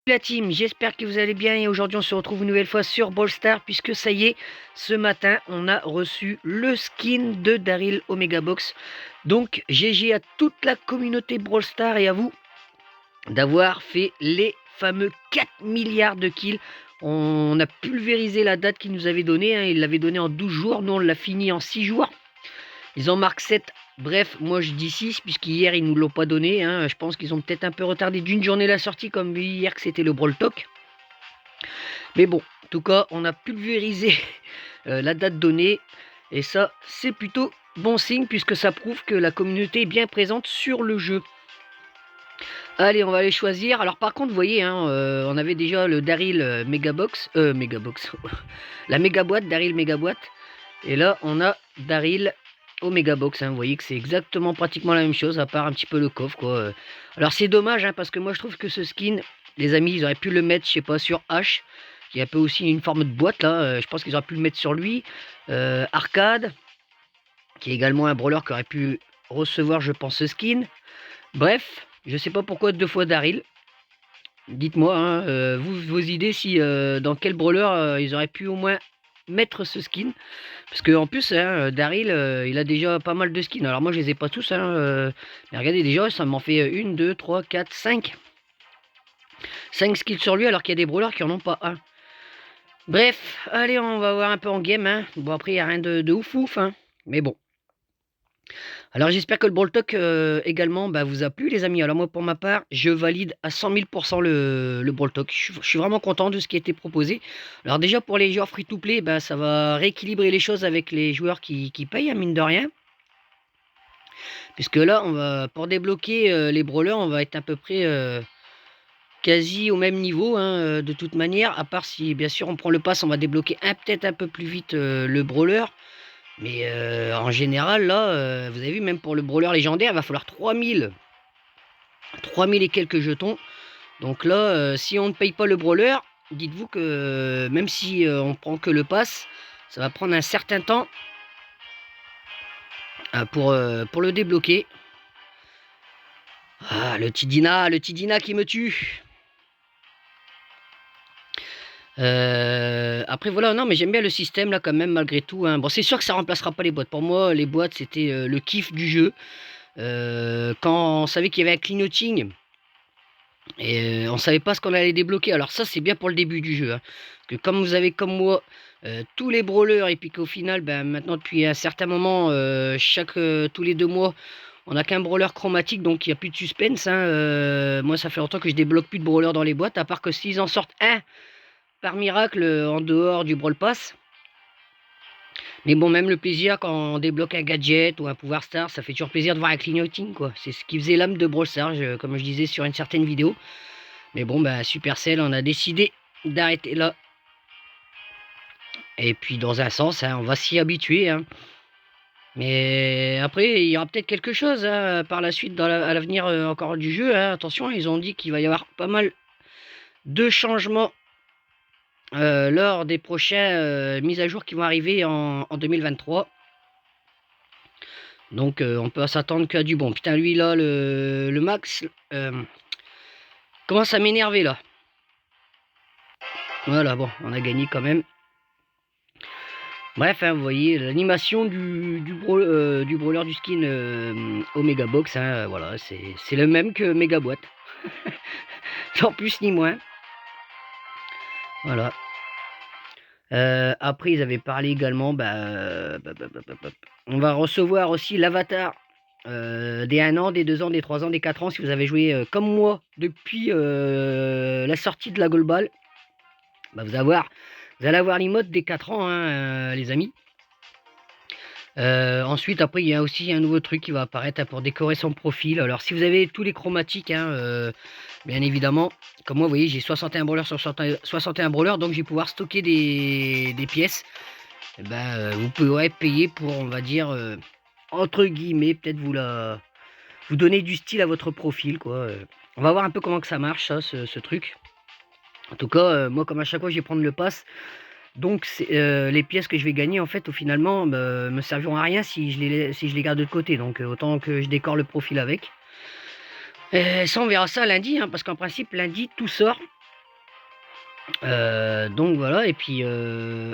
La team, j'espère que vous allez bien et aujourd'hui on se retrouve une nouvelle fois sur Brawl Stars puisque ça y est, ce matin on a reçu le skin de Daryl Omega Box. Donc GG à toute la communauté Brawl Stars et à vous d'avoir fait les fameux 4 milliards de kills. On a pulvérisé la date qu'il nous avait donnée, hein. Il l'avait donné en 12 jours, nous on l'a fini en 6 jours. Ils en marquent 7. Bref, moi je dis 6, puisqu'hier ils nous l'ont pas donné, hein. Je pense qu'ils ont peut-être un peu retardé d'une journée la sortie, comme hier que c'était le Brawl Talk. Mais bon, en tout cas, on a pulvérisé la date donnée. Et ça, c'est plutôt bon signe, puisque ça prouve que la communauté est bien présente sur le jeu. Allez, on va les choisir. Alors par contre, vous voyez, hein, on avait déjà le Daryl Megabox. Megabox. La méga boîte, Daryl méga boîte. Et là, on a Daryl Omega Box, hein. Vous voyez que c'est exactement pratiquement la même chose, à part un petit peu le coffre, quoi. Alors c'est dommage, hein, parce que moi je trouve que ce skin, les amis, ils auraient pu le mettre, je sais pas, sur H, qui est un peu aussi une forme de boîte, là. Je pense qu'ils auraient pu le mettre sur lui. Arcade, qui est également un brawler qui aurait pu recevoir, je pense, ce skin. Bref, je sais pas pourquoi 2 fois Daryl. Dites-moi, hein, vos idées, si dans quel brawler ils auraient pu au moins mettre ce skin. Parce que en plus, hein, Daryl, il a déjà pas mal de skins. Alors moi, je les ai pas tous, hein, mais regardez déjà, ça m'en fait 1, 2, 3, 4, 5. 5 skins sur lui, alors qu'il y a des brawlers qui en ont pas un. Bref, allez, on va voir un peu en game, hein. Bon, après, il n'y a rien de ouf ouf, hein. Mais bon. Alors j'espère que le Brawl Talk également vous a plu, les amis. Alors moi, pour ma part, je valide à 100 000% le Brawl Talk. Je suis vraiment content de ce qui a été proposé. Alors déjà, pour les joueurs free-to-play, ça va rééquilibrer les choses avec les joueurs qui payent, hein, mine de rien. Puisque là, pour débloquer les brawlers, on va être à peu près quasi au même niveau, hein, de toute manière. À part si, bien sûr, on prend le pass, on va débloquer peut-être un peu plus vite le brawler. Mais en général, là, vous avez vu, même pour le brawler légendaire, il va falloir 3000 et quelques jetons. Donc là, si on ne paye pas le brawler, dites-vous que même si on prend que le pass, ça va prendre un certain temps pour le débloquer. Ah, le Tidina qui me tue. Après voilà, non mais j'aime bien le système là quand même malgré tout, hein. Bon, c'est sûr que ça remplacera pas les boîtes. Pour moi, les boîtes c'était le kiff du jeu. Quand on savait qu'il y avait un clignoting et on savait pas ce qu'on allait débloquer. Alors ça c'est bien pour le début du jeu, hein. Parce que comme vous avez comme moi tous les brawlers et puis qu'au final, maintenant depuis un certain moment, tous les 2 mois, on n'a qu'un brawler chromatique, donc il n'y a plus de suspense, hein. Moi ça fait longtemps que je débloque plus de brawlers dans les boîtes, à part que s'ils en sortent un par miracle en dehors du Brawl Pass. Mais bon, même le plaisir quand on débloque un gadget ou un pouvoir star, ça fait toujours plaisir de voir un clignoting, quoi. C'est ce qui faisait l'âme de Brawl Stars, comme je disais sur une certaine vidéo. Mais bon, Supercell, on a décidé d'arrêter là. Et puis dans un sens, hein, on va s'y habituer, hein. Mais après, il y aura peut-être quelque chose, hein, par la suite, à l'avenir encore du jeu, hein. Attention, ils ont dit qu'il va y avoir pas mal de changements lors des prochaines mises à jour qui vont arriver en 2023. Donc on peut s'attendre qu'à du bon. Putain, lui là, le Max, commence à m'énerver là. Voilà, bon, on a gagné quand même. Bref, hein, vous voyez l'animation du brawler du skin Omega Box, hein, voilà, c'est le même que Mega Boîte. Sans plus ni moins. Voilà. Après, ils avaient parlé également, on va recevoir aussi l'avatar des 1 an, des 2 ans, des 3 ans, des 4 ans. Si vous avez joué comme moi depuis la sortie de la Global, vous allez avoir l'emote des 4 ans, hein, les amis. Ensuite, après, il y a aussi un nouveau truc qui va apparaître, hein, pour décorer son profil. Alors, si vous avez tous les chromatiques, hein, bien évidemment, comme moi, vous voyez, j'ai 61 brawlers sur 61 brawlers, donc je vais pouvoir stocker des pièces. Vous pourrez payer pour, on va dire, entre guillemets, peut-être vous donner du style à votre profil, quoi. On va voir un peu comment que ça marche, ça, ce truc. En tout cas, moi, comme à chaque fois, je vais prendre le pass. Donc les pièces que je vais gagner, en fait, finalement, me serviront à rien si je les garde de côté. Donc autant que je décore le profil avec. Ça, on verra ça lundi, hein, parce qu'en principe, lundi, tout sort. Donc voilà, et puis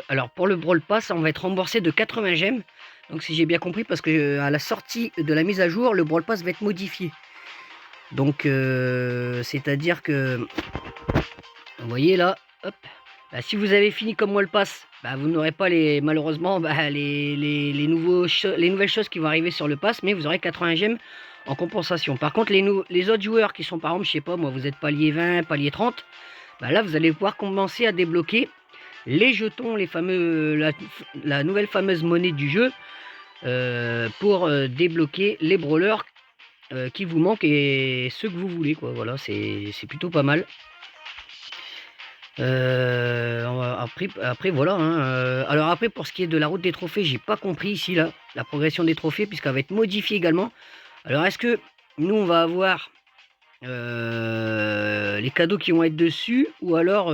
alors pour le Brawl Pass, on va être remboursé de 80 gemmes. Donc si j'ai bien compris, parce que à la sortie de la mise à jour, le Brawl Pass va être modifié. Donc c'est-à-dire que, vous voyez là, hop, bah, si vous avez fini comme moi le pass, bah, vous n'aurez pas malheureusement les nouvelles choses qui vont arriver sur le pass, mais vous aurez 80 gemmes en compensation. Par contre, les autres joueurs qui sont par exemple, je sais pas moi, vous êtes palier 20, palier 30, bah là vous allez pouvoir commencer à débloquer les jetons, la nouvelle fameuse monnaie du jeu, pour débloquer les brawlers qui vous manquent et ceux que vous voulez, quoi. Voilà, c'est plutôt pas mal. Après voilà, hein, alors après pour ce qui est de la route des trophées, j'ai pas compris ici là la progression des trophées puisqu'elle va être modifiée également. Alors est-ce que nous on va avoir les cadeaux qui vont être dessus ou alors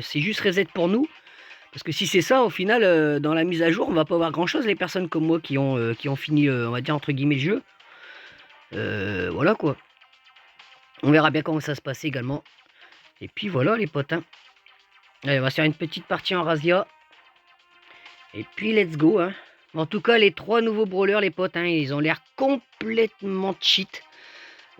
c'est juste reset pour nous? Parce que si c'est ça, au final, dans la mise à jour, on va pas avoir grand chose, les personnes comme moi qui ont fini, on va dire entre guillemets le jeu. Voilà quoi. On verra bien comment ça se passe également. Et puis voilà les potes, hein. Allez, on va se faire une petite partie en razzia. Et puis let's go, hein. En tout cas, les 3 nouveaux brawlers, les potes, hein, ils ont l'air complètement cheat.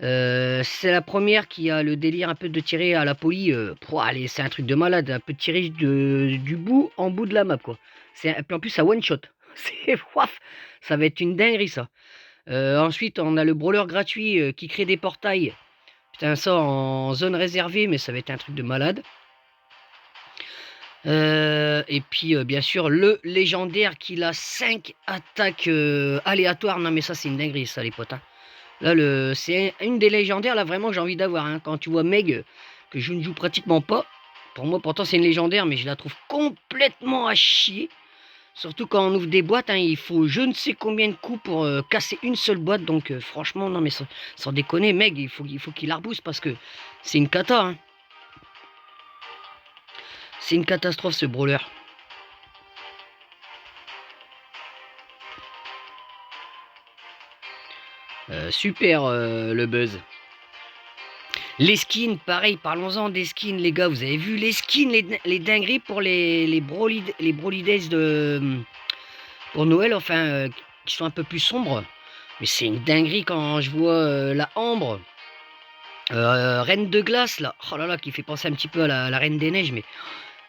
C'est la première qui a le délire un peu de tirer à la poli. Allez, c'est un truc de malade, un peu de tirer du bout en bout de la map, quoi. En plus, ça one shot. C'est waf, ça va être une dinguerie, ça. Ensuite, on a le brawler gratuit qui crée des portails. Putain, ça en zone réservée, mais ça va être un truc de malade. Et puis bien sûr le légendaire qui a 5 attaques aléatoires. Non mais ça c'est une dinguerie ça les potes, hein. Là c'est une des légendaires là vraiment que j'ai envie d'avoir, hein. Quand tu vois Meg que je ne joue pratiquement pas, pour moi pourtant c'est une légendaire mais je la trouve complètement à chier. Surtout quand on ouvre des boîtes, hein, il faut je ne sais combien de coups pour casser une seule boîte. Donc franchement non mais sans déconner Meg il faut qu'il la rebooste parce que c'est une cata, hein. C'est une catastrophe ce brawler. Super le buzz. Les skins, pareil, parlons-en des skins les gars. Vous avez vu les skins, les dingueries pour les Broly Days pour Noël, enfin, qui sont un peu plus sombres. Mais c'est une dinguerie quand je vois la Ambre, Reine de Glace, là. Oh là là, qui fait penser un petit peu à la Reine des Neiges,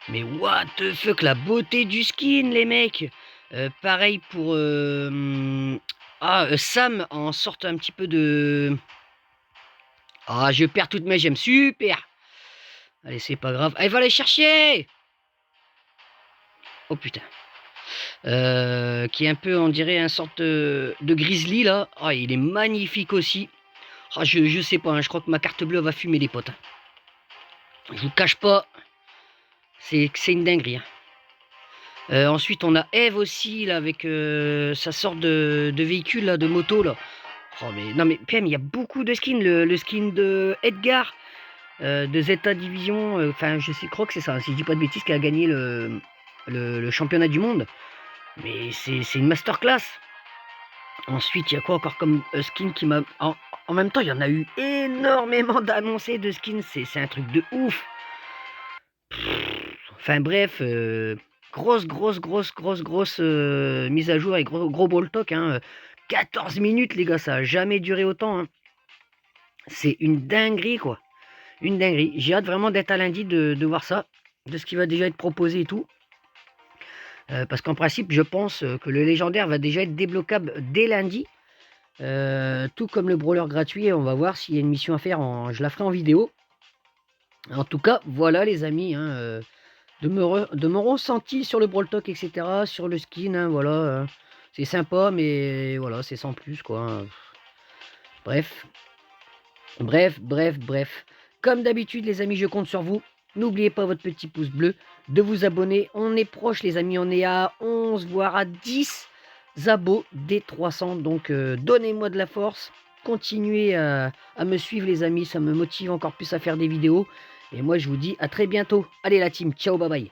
mais what the fuck, la beauté du skin, les mecs. Pareil pour Sam en sorte un petit peu de. Ah, je perds toutes mes gemmes, super. Allez, c'est pas grave. Allez, va les chercher. Oh putain. Qui est un peu, on dirait, un sorte de grizzly là. Ah, il est magnifique aussi. Ah, je sais pas, hein, je crois que ma carte bleue va fumer les potes, hein. Je vous cache pas. C'est une dinguerie, hein. Ensuite, on a Eve aussi, là, avec sa sorte de véhicule, là, de moto, là. Oh, mais non, mais PM, il y a beaucoup de skins. Le skin de Edgar, de Zeta Division, enfin, je crois que c'est ça, si je dis pas de bêtises, qui a gagné le championnat du monde. Mais c'est une masterclass. Ensuite, il y a quoi encore comme skin qui m'a. En même temps, il y en a eu énormément d'annoncés de skins. C'est un truc de ouf. Enfin bref, grosse mise à jour et gros ball talk, hein. 14 minutes les gars, ça a jamais duré autant, hein. C'est une dinguerie quoi. Une dinguerie. J'ai hâte vraiment d'être à lundi de voir ça, de ce qui va déjà être proposé et tout. Parce qu'en principe, je pense que le légendaire va déjà être débloquable dès lundi. Tout comme le brawler gratuit. On va voir s'il y a une mission à faire, je la ferai en vidéo. En tout cas, voilà les amis, hein, de mon ressenti sur le Brawl Talk, etc. Sur le skin, hein, voilà. C'est sympa, mais voilà, c'est sans plus, quoi, hein. Bref. Comme d'habitude, les amis, je compte sur vous. N'oubliez pas votre petit pouce bleu, de vous abonner. On est proche, les amis. On est à 11, voire à 10 abos des 300. Donc, donnez-moi de la force. Continuez à me suivre, les amis. Ça me motive encore plus à faire des vidéos. Et moi, je vous dis à très bientôt. Allez, la team. Ciao, bye bye.